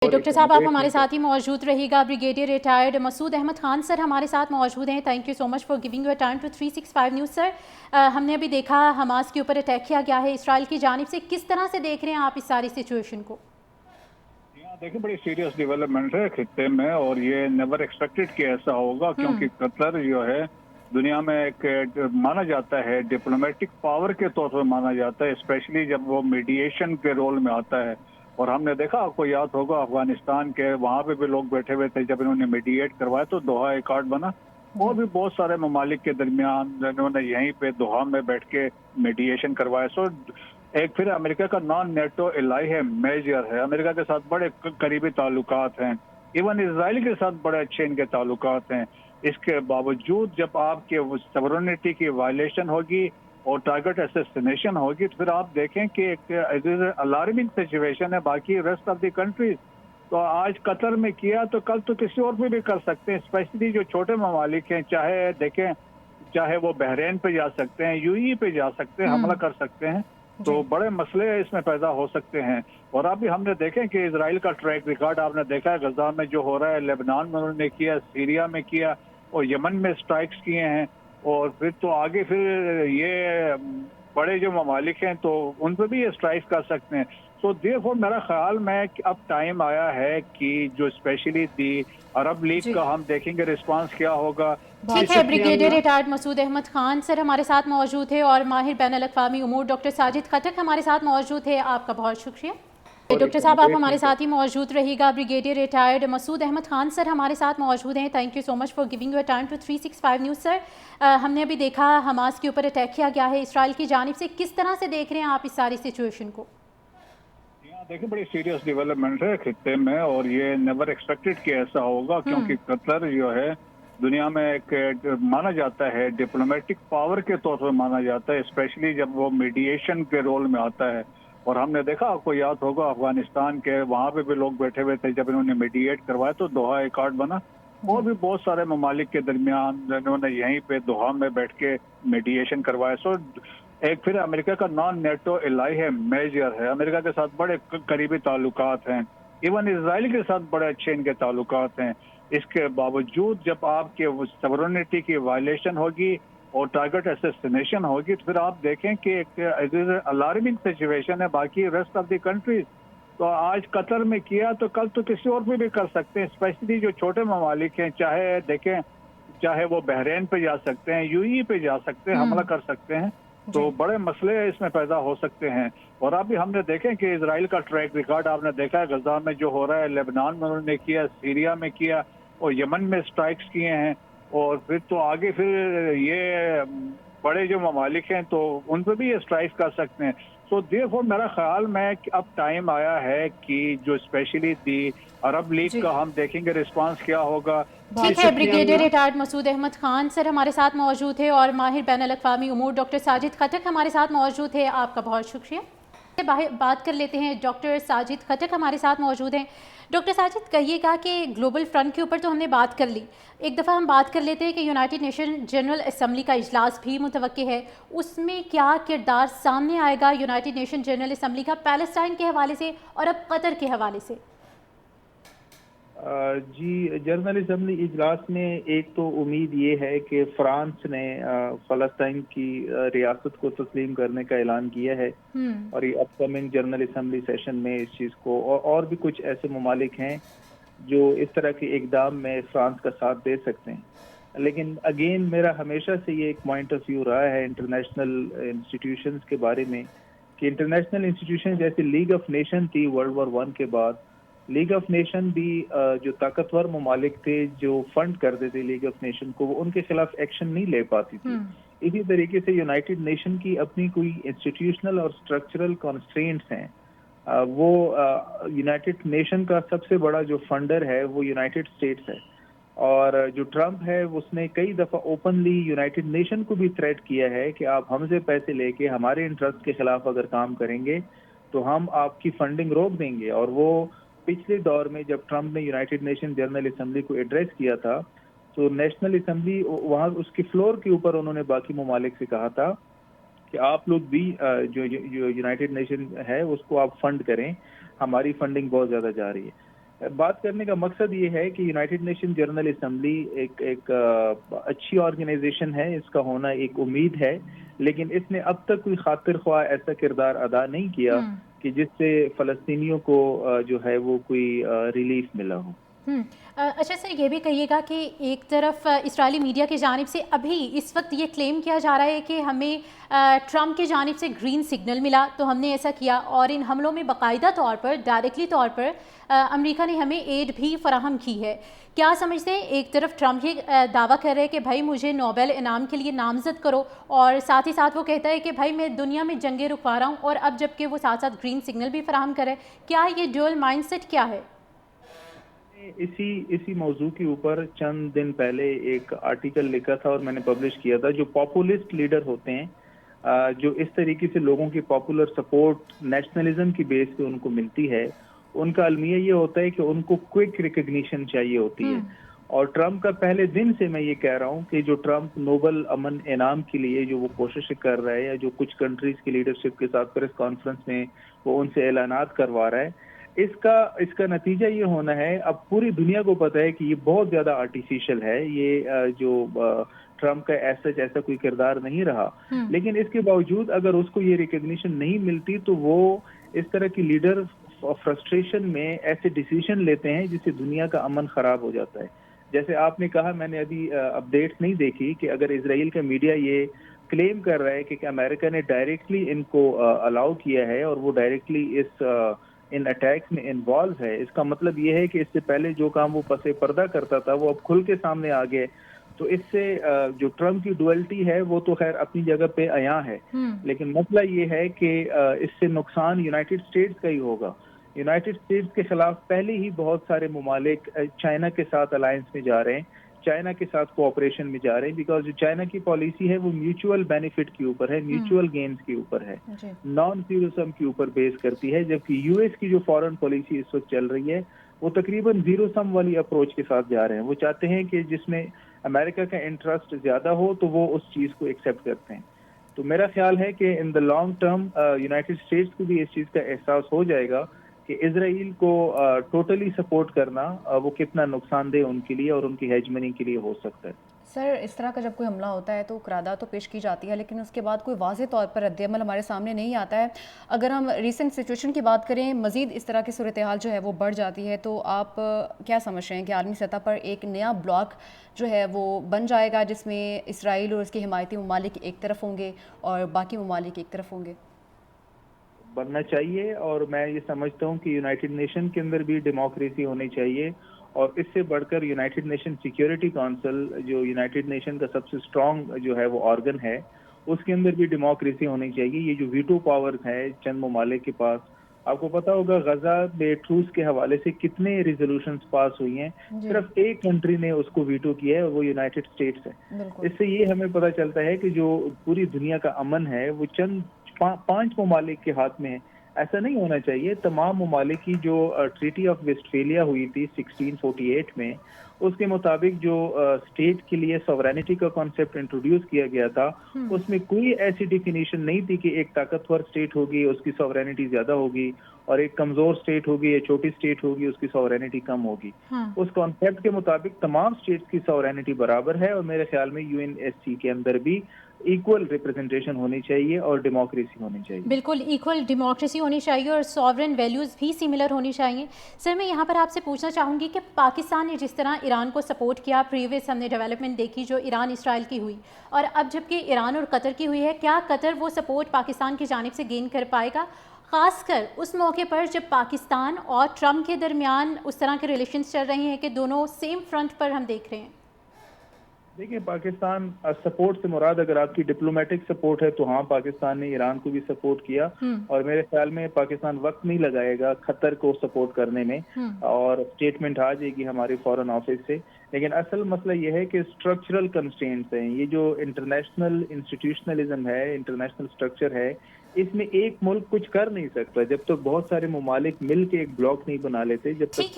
और डॉक्टर साहब आप हमारे एकोमोडेट साथ ही मौजूद रहिएगा। Brigadier retired Masood Ahmed Khan sir हमारे साथ मौजूद हैं। Thank you so much for giving your time to 365 news sir. हमने अभी देखा हमास के ऊपर अटैक किया गया है इसराइल की जानिब से, किस तरह से देख रहे हैं आप इस सारी सिचुएशन को? यहाँ देखिए बड़ी सीरियस डेवलपमेंट है खित्ते में और ये नेवर एक्सपेक्टेड कि ऐसा होगा क्योंकि कतर जो है दुनिया में एक माना जाता है डिप्लोमेटिक पावर के तौर पर माना जाता है, स्पेशली जब वो मीडिएशन के रोल में आता है। और हमने देखा, आपको याद होगा अफगानिस्तान के वहां पे भी लोग बैठे हुए थे जब इन्होंने मीडिएट करवाया तो दोहा अकॉर्ड बना। और भी बहुत सारे ममालिक के दरमियान इन्होंने यहीं पे दोहा में बैठ के मीडिएशन करवाया। सो एक फिर अमेरिका का नॉन नेटो एलाई है, मेजर है, अमेरिका के साथ बड़े करीबी ताल्लुकात हैं, इवन इसराइल के साथ बड़े अच्छे इनके ताल्लुकात हैं। इसके बावजूद जब आपके सॉवरेनिटी की वायलेशन होगी और टारगेट असैसिनेशन होगी तो फिर आप देखें कि एक अलार्मिंग सिचुएशन है बाकी रेस्ट ऑफ द कंट्रीज। तो आज कतर में किया तो कल तो किसी और पे भी कर सकते हैं, स्पेशली जो छोटे ममालिक हैं, चाहे देखें चाहे वो बहरीन पे जा सकते हैं, यूएई पे जा सकते हैं, हमला कर सकते हैं। तो जी बड़े मसले इसमें पैदा हो सकते हैं। और अभी हमने देखें कि इसराइल का ट्रैक रिकॉर्ड आपने देखा है, गजा में जो हो रहा है, लेबनान में उन्होंने किया, सीरिया में किया और यमन में स्ट्राइक्स किए हैं। और फिर तो आगे फिर ये बड़े जो ममालिक हैं तो उन पर भी ये स्ट्राइक कर सकते हैं। तो देयरफॉर मेरा ख्याल में कि अब टाइम आया है कि जो स्पेशली दी अरब लीग जी का हम देखेंगे रिस्पांस क्या होगा। ठीक है। Discipline brigadier retired Masood Ahmed Khan sir हमारे साथ मौजूद है और माहिर बैन अल-अक़वामी उमूर डॉक्टर साजिद खटक हमारे साथ मौजूद है। आपका बहुत शुक्रिया। और डॉक्टर साहब आप हमारे एकोमोडेट साथ ही मौजूद रहिएगा। Brigadier retired Masood Ahmed Khan sir हमारे साथ मौजूद हैं। Thank you so much for giving your time to 365 news sir. हमने अभी देखा हमास के ऊपर अटैक किया गया है इसराइल की जानिब से, किस तरह से देख रहे हैं आप इस सारी सिचुएशन को? यहाँ देखिए बड़ी सीरियस डेवलपमेंट है खित्ते में और ये नेवर एक्सपेक्टेड कि ऐसा होगा क्योंकि कतर जो है दुनिया में एक माना जाता है डिप्लोमेटिक पावर के तौर पर माना जाता है, स्पेशली जब वो मीडिएशन के रोल में आता है। और हमने देखा, आपको याद होगा अफगानिस्तान के वहां पे भी लोग बैठे हुए थे जब इन्होंने मीडिएट करवाया तो दोहा अकॉर्ड बना। और भी बहुत सारे ममालिक के दरमियान इन्होंने यहीं पे दोहा में बैठ के मीडिएशन करवाया। सो एक फिर अमेरिका का नॉन नेटो एलाई है, मेजर है, अमेरिका के साथ बड़े करीबी ताल्लुकात हैं, इवन इसराइल के साथ बड़े अच्छे इनके ताल्लुकात हैं। इसके बावजूद जब आपके सॉवरेनिटी की वायलेशन होगी और टारगेट असैसिनेशन होगी तो फिर आप देखें कि एक अलार्मिंग सिचुएशन है बाकी रेस्ट ऑफ द कंट्रीज। तो आज कतर में किया तो कल तो किसी और पे भी कर सकते हैं, स्पेशली जो छोटे ममालिक हैं, चाहे देखें चाहे वो बहरीन पे जा सकते हैं, यूएई पे जा सकते हैं, हमला कर सकते हैं। तो जी बड़े मसले इसमें पैदा हो सकते हैं। और अभी हमने देखें कि इसराइल का ट्रैक रिकॉर्ड आपने देखा है, गजा में जो हो रहा है, लेबनान में उन्होंने किया, सीरिया में किया और यमन में स्ट्राइक्स किए हैं। और फिर तो आगे फिर ये बड़े जो ममालिक हैं तो उन पर भी ये स्ट्राइक कर सकते हैं। तो देयरफॉर मेरा ख्याल में कि अब टाइम आया है कि जो स्पेशली दी अरब लीग जी का हम देखेंगे रिस्पांस क्या होगा। ठीक है। Discipline brigadier retired Masood Ahmed Khan sir हमारे साथ मौजूद है और माहिर बैन अल-अक़वामी उमूर डॉक्टर साजिद खटक हमारे साथ मौजूद है। आपका बहुत शुक्रिया। बात कर लेते हैं, डॉक्टर साजिद खटक हमारे साथ मौजूद हैं। डॉक्टर साजिद कहिएगा कि ग्लोबल फ्रंट के ऊपर तो हमने बात कर ली, एक दफ़ा हम बात कर लेते हैं कि यूनाइटेड नेशन जनरल असम्बली का इजलास भी मुतवक्के है, उसमें क्या किरदार सामने आएगा यूनाइटेड नेशन जनरल असम्बली का पैलेस्टाइन के हवाले से और अब कतर के हवाले से? जी, जनरल असम्बली इजलास में एक तो उम्मीद ये है कि फ्रांस ने फ़लस्तीन की रियासत को तस्लीम करने का ऐलान किया है और ये अपकमिंग जनरल असम्बली सेशन में इस चीज़ को और भी कुछ ऐसे ममालिक हैं जो इस तरह के इकदाम में फ्रांस का साथ दे सकते हैं। लेकिन अगेन मेरा हमेशा से ये एक पॉइंट ऑफ व्यू रहा है इंटरनेशनल इंस्टीट्यूशंस के बारे में कि इंटरनेशनल इंस्टीट्यूशन जैसे लीग ऑफ नेशन थी वर्ल्ड वॉर 1 के बाद, लीग ऑफ नेशन भी जो ताकतवर ममालिक थे जो फंड करते थे लीग ऑफ नेशन को, वो उनके खिलाफ एक्शन नहीं ले पाती थी। इसी तरीके से यूनाइटेड नेशन की अपनी कोई इंस्टीट्यूशनल और स्ट्रक्चरल कॉन्स्ट्रेंट्स हैं। वो यूनाइटेड नेशन का सबसे बड़ा जो फंडर है वो यूनाइटेड स्टेट्स है और जो ट्रम्प है उसने कई दफ़ा ओपनली यूनाइटेड नेशन को भी थ्रेट किया है कि आप हमसे पैसे लेके हमारे इंटरेस्ट के खिलाफ अगर काम करेंगे तो हम आपकी फंडिंग रोक देंगे। और वो पिछले दौर में जब ट्रम्प ने यूनाइटेड नेशन जनरल असम्बली को एड्रेस किया था तो नेशनल असम्बली वहाँ उसकी फ्लोर के ऊपर उन्होंने बाकी ममालिक से कहा था कि आप लोग भी जो यूनाइटेड नेशन है उसको आप फंड करें, हमारी फंडिंग बहुत ज़्यादा जा रही है। बात करने का मकसद ये है कि यूनाइटेड नेशन जनरल असम्बली एक अच्छी ऑर्गेनाइजेशन है, इसका होना एक उम्मीद है, लेकिन इसने अब तक कोई खातिर ख्वाह ऐसा किरदार अदा नहीं किया कि जिससे फ़लस्तीनियों को जो है वो कोई रिलीफ मिला हो। अच्छा सर, ये भी कहिएगा कि एक तरफ इस्राएली मीडिया की जानिब से अभी इस वक्त ये क्लेम किया जा रहा है कि हमें ट्रंप की जानिब से ग्रीन सिग्नल मिला तो हमने ऐसा किया, और इन हमलों में बाकायदा तौर पर, डायरेक्टली तौर पर अमेरिका ने हमें एड भी फराहम की है। क्या समझते हैं, एक तरफ ट्रंप ये दावा कर रहे हैं कि भाई मुझे नोबेल इनाम के लिए नामजद करो, और साथ ही साथ वो कहता है कि भाई मैं दुनिया में जंगें रुकवा रहा हूँ, और अब जबकि वो साथ साथ ग्रीन सिग्नल भी फराहम करे। क्या ये ड्यूअल माइंडसेट क्या है? इसी मौजू के ऊपर चंद दिन पहले एक आर्टिकल लिखा था और मैंने पब्लिश किया था। जो पॉपुलिस्ट लीडर होते हैं, जो इस तरीके से लोगों की पॉपुलर सपोर्ट नेशनलिज्म की बेस पे उनको मिलती है, उनका अलमिया ये होता है कि उनको क्विक रिकग्निशन चाहिए होती है। और ट्रंप का पहले दिन से मैं ये कह रहा हूँ कि जो ट्रंप नोबेल अमन इनाम के लिए जो वो कोशिश कर रहा है, या जो कुछ कंट्रीज की लीडरशिप के साथ प्रेस कॉन्फ्रेंस में वो उनसे ऐलानात करवा रहा है, इसका नतीजा ये होना है, अब पूरी दुनिया को पता है कि ये बहुत ज्यादा आर्टिफिशियल है। ये जो ट्रंप का ऐसा कोई किरदार नहीं रहा, लेकिन इसके बावजूद अगर उसको ये रिकग्निशन नहीं मिलती तो वो इस तरह की लीडर फ्रस्ट्रेशन में ऐसे डिसीजन लेते हैं जिससे दुनिया का अमन खराब हो जाता है। जैसे आपने कहा, मैंने अभी अपडेट्स नहीं देखी कि अगर इजराइल का मीडिया ये क्लेम कर रहा है कि अमेरिका ने डायरेक्टली इनको अलाउ किया है और वो डायरेक्टली इन अटैक्स में इन्वॉल्व है, इसका मतलब ये है कि इससे पहले जो काम वो पसे पर्दा करता था वो अब खुल के सामने आ गए। तो इससे जो ट्रंप की डुअलिटी है वो तो खैर अपनी जगह पे अया है, लेकिन मसला ये है कि इससे नुकसान यूनाइटेड स्टेट्स का ही होगा। यूनाइटेड स्टेट्स के खिलाफ पहले ही बहुत सारे ममालिक चाइना के साथ अलायंस में जा रहे हैं, चाइना के साथ कोऑपरेशन में जा रहे हैं, बिकॉज जो चाइना की पॉलिसी है वो म्यूचुअल बेनिफिट के ऊपर है, म्यूचुअल गेन्स के ऊपर है, नॉन जीरो सम के ऊपर बेस करती है। जबकि यूएस की जो फॉरेन पॉलिसी इस वक्त चल रही है वो तकरीबन जीरो सम वाली अप्रोच के साथ जा रहे हैं। वो चाहते हैं कि जिसमें अमेरिका का इंटरेस्ट ज्यादा हो तो वो उस चीज को एक्सेप्ट करते हैं। तो मेरा ख्याल है कि in the long term United states को भी इस चीज का एहसास हो जाएगा कि इजराइल को टोटली सपोर्ट करना वो कितना नुकसानदेह उनके लिए और उनकी हेजमनी के लिए हो सकता है। सर, इस तरह का जब कोई हमला होता है तो करारदाद तो पेश की जाती है, लेकिन उसके बाद कोई वाज़ेह तौर पर रद्द-ए-अमल हमारे सामने नहीं आता है। अगर हम रीसेंट सिचुएशन की बात करें, मज़ीद इस तरह की सूरत हाल जो है वो बढ़ जाती है, तो आप क्या समझ रहे हैं कि आलमी सतह पर एक नया ब्लॉक जो है वो बन जाएगा जिसमें इसराइल और उसके हिमायती ममालिक एक तरफ होंगे और बाकी ममालिक एक तरफ होंगे? बनना चाहिए, और मैं ये समझता हूँ कि यूनाइटेड नेशन के अंदर भी डेमोक्रेसी होनी चाहिए, और इससे बढ़कर यूनाइटेड नेशन सिक्योरिटी काउंसिल जो यूनाइटेड नेशन का सबसे स्ट्रॉन्ग जो है वो ऑर्गन है, उसके अंदर भी डेमोक्रेसी होनी चाहिए। ये जो वीटो पावर्स है चंद ममालिक के पास, आपको पता होगा गजा में ट्रूस के हवाले से कितने रिजोल्यूशंस पास हुई हैं, सिर्फ एक कंट्री ने उसको वीटो किया है और वो यूनाइटेड स्टेट्स है। इससे ये हमें पता चलता है कि जो पूरी दुनिया का अमन है वो चंद 5 ममालिक के हाथ में है। ऐसा नहीं होना चाहिए। तमाम ममालिक की जो ट्रीटी ऑफ वेस्टफेलिया हुई थी 1648 में, उसके मुताबिक जो स्टेट के लिए सॉवरेनिटी का कॉन्सेप्ट इंट्रोड्यूस किया गया था, उसमें कोई ऐसी डिफिनीशन नहीं थी कि एक ताकतवर स्टेट होगी उसकी सॉवरेनिटी ज्यादा होगी और एक कमजोर स्टेट होगी या छोटी स्टेट होगी उसकी सॉवरेनिटी कम होगी। उस कॉन्सेप्ट के मुताबिक तमाम स्टेट्स की सॉवरेनिटी बराबर है, और मेरे ख्याल में यूएनएससी के अंदर भी इक्वल रिप्रेजेंटेशन होनी चाहिए और डेमोक्रेसी होनी चाहिए। बिल्कुल इक्वल डेमोक्रेसी होनी चाहिए और सॉवरेन वैल्यूज़ भी सिमिलर होनी चाहिए। सर, मैं यहाँ पर आपसे पूछना चाहूँगी कि पाकिस्तान ने जिस तरह ईरान को सपोर्ट किया, प्रीवियस हमने डेवलपमेंट देखी जो ईरान इसराइल की हुई, और अब जबकि ईरान और कतर की हुई है, क्या कतर वो सपोर्ट पाकिस्तान की जानिब से गेन कर पाएगा, ख़ासकर उस मौके पर जब पाकिस्तान और ट्रंप के दरमियान उस तरह के रिलेशंस चल रहे हैं कि दोनों सेम फ्रंट पर हम देख रहे हैं? देखिए, पाकिस्तान सपोर्ट से मुराद अगर आपकी डिप्लोमेटिक सपोर्ट है तो हाँ, पाकिस्तान ने ईरान को भी सपोर्ट किया, और मेरे ख्याल में पाकिस्तान वक्त नहीं लगाएगा खतर को सपोर्ट करने में, और स्टेटमेंट आ जाएगी हमारे फॉरेन ऑफिस से। लेकिन असल मसला ये है कि स्ट्रक्चरल कंस्ट्रेंट्स हैं, ये जो इंटरनेशनल इंस्टीट्यूशनलिज्म है, इंटरनेशनल स्ट्रक्चर है, इसमें एक मुल्क कुछ कर नहीं सकता जब तक बहुत सारे ममालिक मिल के एक ब्लॉक नहीं बना लेते, जब तक